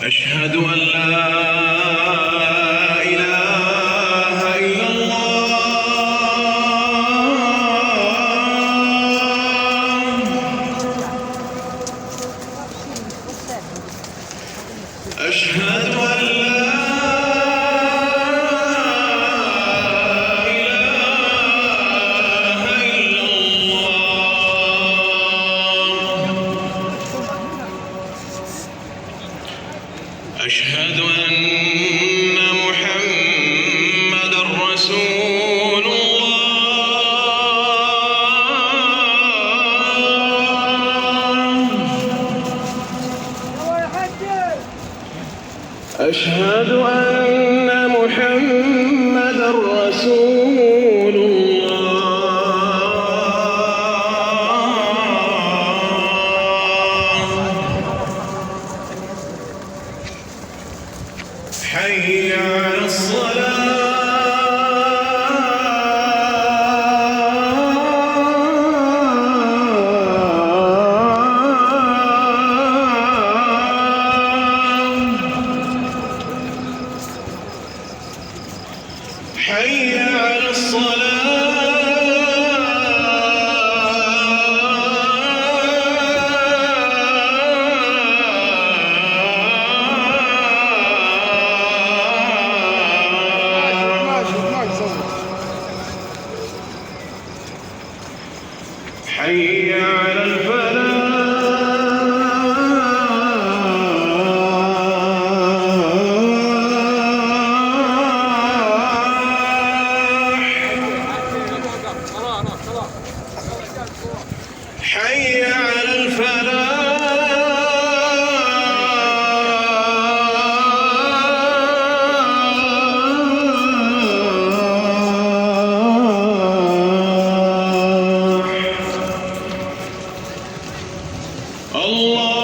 أشهد أن لا إله إلا الله. أشهد أن لا إله إلا الله. أشهد أن محمدًا رسول الله. أشهد أن محمدًا رسول الله. حي على الصلاة. حي على حي على الفلاح. حي على الفلاح. الله